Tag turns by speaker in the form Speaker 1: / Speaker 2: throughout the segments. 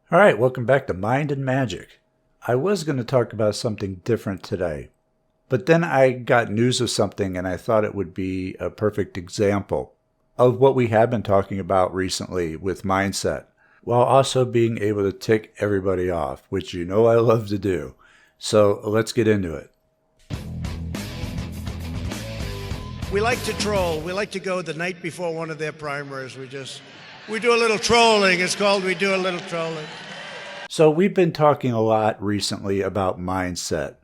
Speaker 1: All right, welcome back to Mind and Magic. I was going to talk about something different today, but then I got news of something and I thought it would be a perfect example of what we have been talking about recently with mindset, while also being able to tick everybody off, which you know I love to do. So let's get into it.
Speaker 2: We like to troll. We like to go the night before one of their primaries. We do a little trolling. It's called we do a little trolling.
Speaker 1: So we've been talking a lot recently about mindset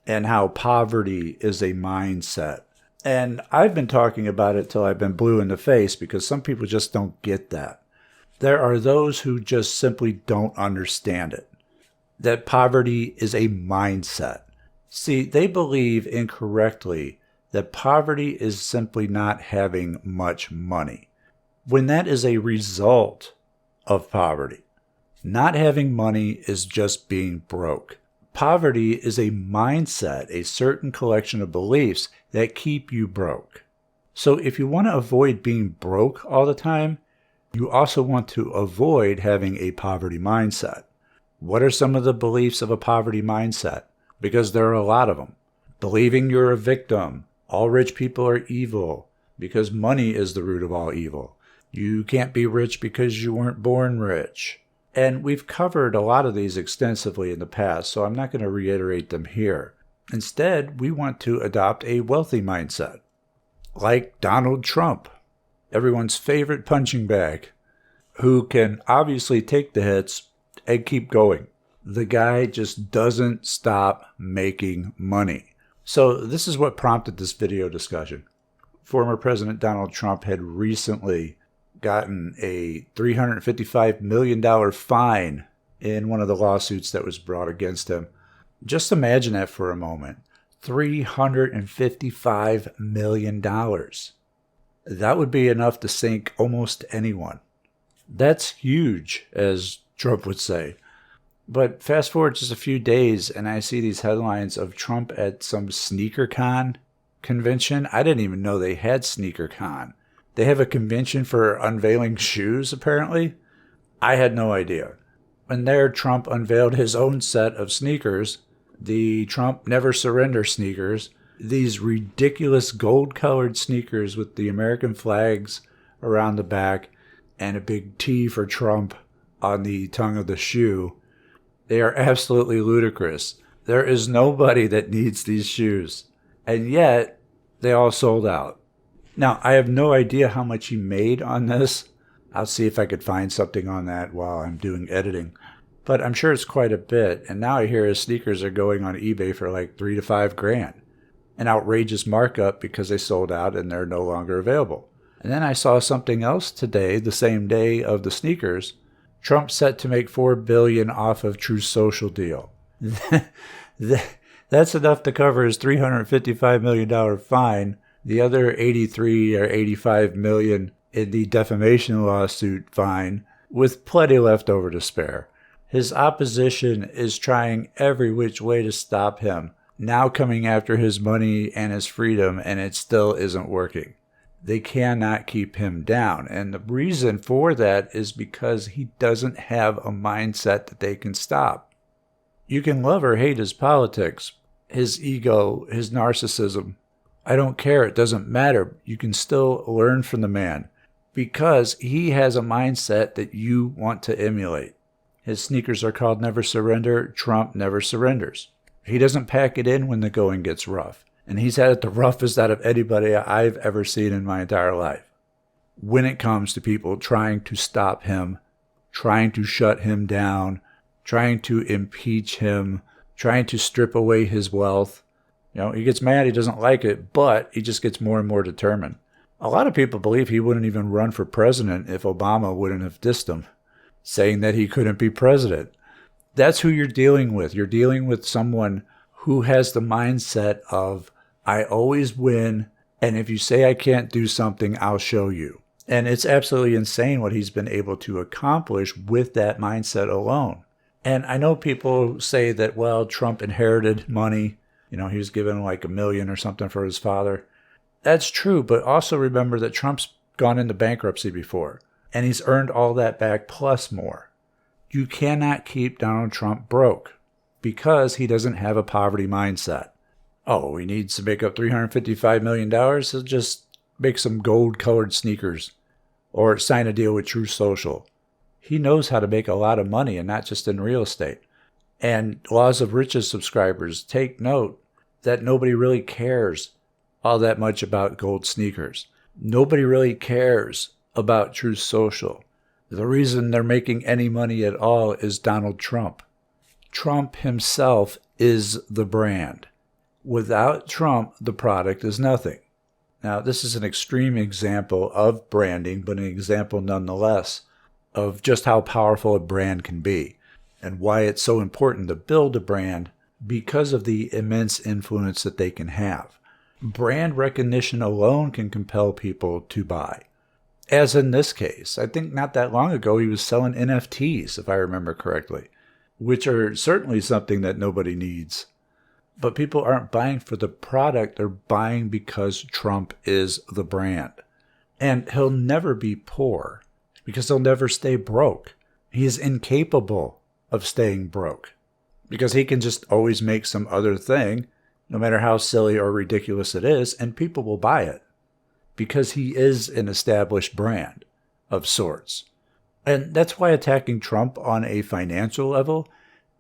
Speaker 1: and how poverty is a mindset. And I've been talking about it till I've been blue in the face because some people just don't get that. There are those who just simply don't understand it, that poverty is a mindset. See, they believe incorrectly that poverty is simply not having much money, when that is a result of poverty. Not having money is just being broke. Poverty is a mindset, a certain collection of beliefs that keep you broke. So if you want to avoid being broke all the time, you also want to avoid having a poverty mindset. What are some of the beliefs of a poverty mindset? Because there are a lot of them. Believing you're a victim. All rich people are evil because money is the root of all evil. You can't be rich because you weren't born rich. And we've covered a lot of these extensively in the past, so I'm not going to reiterate them here. Instead, we want to adopt a wealthy mindset, like Donald Trump, everyone's favorite punching bag, who can obviously take the hits and keep going. The guy just doesn't stop making money. So this is what prompted this video discussion. Former President Donald Trump had recently gotten a $355 million fine in one of the lawsuits that was brought against him. Just imagine that for a moment. $355 million. That would be enough to sink almost anyone. That's huge, as Trump would say. But fast forward just a few days and I see these headlines of Trump at some sneaker con convention. I didn't even know they had sneaker con. They have a convention for unveiling shoes, apparently. I had no idea. And there, Trump unveiled his own set of sneakers, the Trump Never Surrender sneakers, these ridiculous gold-colored sneakers with the American flags around the back and a big T for Trump on the tongue of the shoe. They are absolutely ludicrous. There is nobody that needs these shoes. And yet, they all sold out. Now, I have no idea how much he made on this. I'll see if I could find something on that while I'm doing editing. But I'm sure it's quite a bit. And now I hear his sneakers are going on eBay for like $3,000 to $5,000. An outrageous markup because they sold out and they're no longer available. And then I saw something else today, the same day of the sneakers. Trump set to make $4 billion off of Truth Social deal. That's enough to cover his $355 million fine. The other 83 or 85 million in the defamation lawsuit fine, with plenty left over to spare. His opposition is trying every which way to stop him, now coming after his money and his freedom, and it still isn't working. They cannot keep him down. And the reason for that is because he doesn't have a mindset that they can stop. You can love or hate his politics, his ego, his narcissism. I don't care. It doesn't matter. You can still learn from the man because he has a mindset that you want to emulate. His sneakers are called Never Surrender. Trump never surrenders. He doesn't pack it in when the going gets rough. And he's had it the roughest out of anybody I've ever seen in my entire life. When it comes to people trying to stop him, trying to shut him down, trying to impeach him, trying to strip away his wealth. You know, he gets mad, he doesn't like it, but he just gets more and more determined. A lot of people believe he wouldn't even run for president if Obama wouldn't have dissed him, saying that he couldn't be president. That's who you're dealing with. You're dealing with someone who has the mindset of, I always win, and if you say I can't do something, I'll show you. And it's absolutely insane what he's been able to accomplish with that mindset alone. And I know people say that, well, Trump inherited money. You know, he was given like $1 million or something for his father. That's true, but also remember that Trump's gone into bankruptcy before, and he's earned all that back plus more. You cannot keep Donald Trump broke because he doesn't have a poverty mindset. Oh, he needs to make up $355 million? He'll just make some gold-colored sneakers or sign a deal with Truth Social. He knows how to make a lot of money, and not just in real estate. And Laws of Riches subscribers, take note that nobody really cares all that much about gold sneakers. Nobody really cares about Truth Social. The reason they're making any money at all is Donald Trump. Trump himself is the brand. Without Trump, the product is nothing. Now, this is an extreme example of branding, but an example nonetheless of just how powerful a brand can be and why it's so important to build a brand because of the immense influence that they can have. Brand recognition alone can compel people to buy. As in this case, I think not that long ago he was selling NFTs, if I remember correctly, which are certainly something that nobody needs. But people aren't buying for the product, they're buying because Trump is the brand. And he'll never be poor because he'll never stay broke. He is incapable of staying broke because he can just always make some other thing, no matter how silly or ridiculous it is, and people will buy it because he is an established brand of sorts. And that's why attacking Trump on a financial level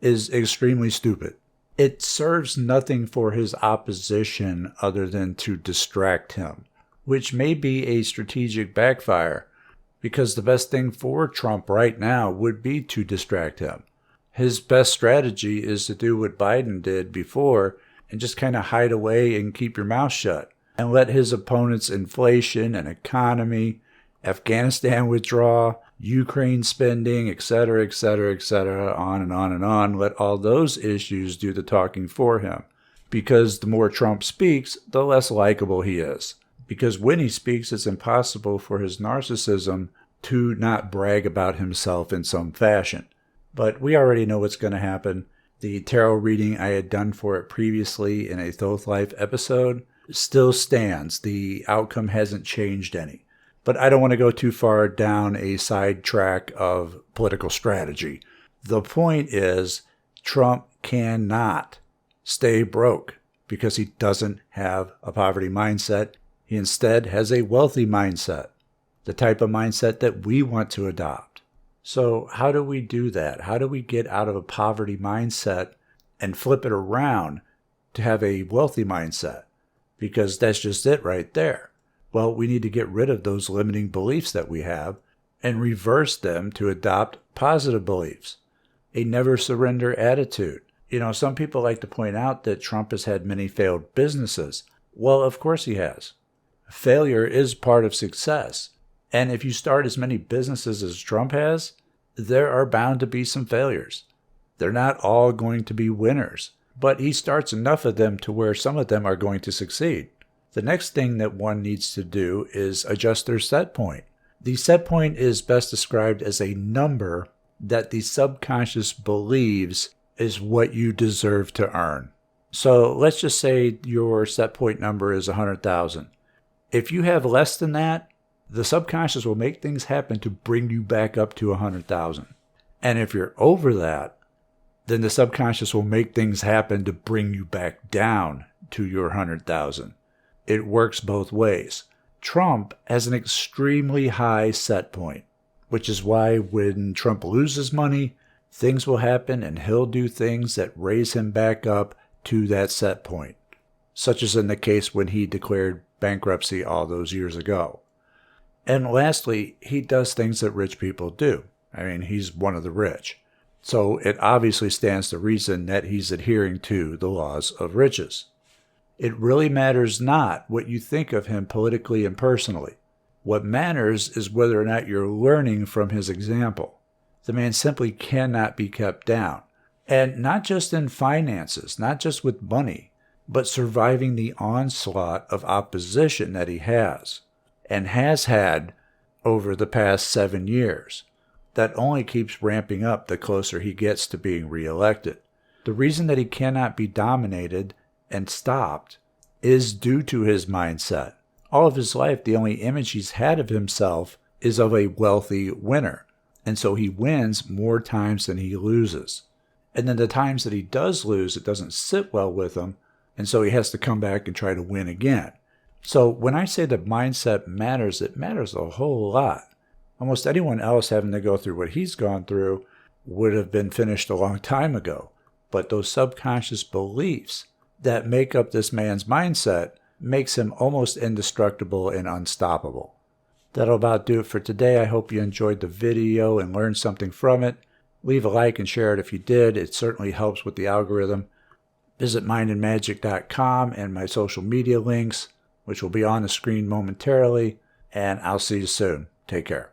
Speaker 1: is extremely stupid. It serves nothing for his opposition other than to distract him, which may be a strategic backfire because the best thing for Trump right now would be to distract him. His best strategy is to do what Biden did before and just kind of hide away and keep your mouth shut and let his opponents' inflation and economy, Afghanistan withdrawal, Ukraine spending, etc., etc., etc., on and on and on, let all those issues do the talking for him. Because the more Trump speaks, the less likable he is. Because when he speaks, it's impossible for his narcissism to not brag about himself in some fashion. But we already know what's going to happen. The tarot reading I had done for it previously in a Thoth Life episode still stands. The outcome hasn't changed any. But I don't want to go too far down a side track of political strategy. The point is, Trump cannot stay broke because he doesn't have a poverty mindset. He instead has a wealthy mindset, the type of mindset that we want to adopt. So how do we do that? How do we get out of a poverty mindset and flip it around to have a wealthy mindset? Because that's just it right there. Well, we need to get rid of those limiting beliefs that we have and reverse them to adopt positive beliefs, a never surrender attitude. You know, some people like to point out that Trump has had many failed businesses. Well, of course he has. Failure is part of success. And if you start as many businesses as Trump has, there are bound to be some failures. They're not all going to be winners, but he starts enough of them to where some of them are going to succeed. The next thing that one needs to do is adjust their set point. The set point is best described as a number that the subconscious believes is what you deserve to earn. So let's just say your set point number is 100,000. If you have less than that, the subconscious will make things happen to bring you back up to 100,000. And if you're over that, then the subconscious will make things happen to bring you back down to your 100,000. It works both ways. Trump has an extremely high set point, which is why when Trump loses money, things will happen and he'll do things that raise him back up to that set point, such as in the case when he declared bankruptcy all those years ago. And lastly, he does things that rich people do. I mean, he's one of the rich. So it obviously stands to reason that he's adhering to the laws of riches. It really matters not what you think of him politically and personally. What matters is whether or not you're learning from his example. The man simply cannot be kept down. And not just in finances, not just with money, but surviving the onslaught of opposition that he has and has had over the past 7 years. That only keeps ramping up the closer he gets to being reelected. The reason that he cannot be dominated and stopped is due to his mindset. All of his life, the only image he's had of himself is of a wealthy winner. And so he wins more times than he loses. And then the times that he does lose, it doesn't sit well with him. And so he has to come back and try to win again. So when I say that mindset matters, it matters a whole lot. Almost anyone else having to go through what he's gone through would have been finished a long time ago. But those subconscious beliefs that make up this man's mindset makes him almost indestructible and unstoppable. That'll about do it for today. I hope you enjoyed the video and learned something from it. Leave a like and share it if you did. It certainly helps with the algorithm. Visit mindandmagick.com and my social media links, which will be on the screen momentarily. And I'll see you soon. Take care.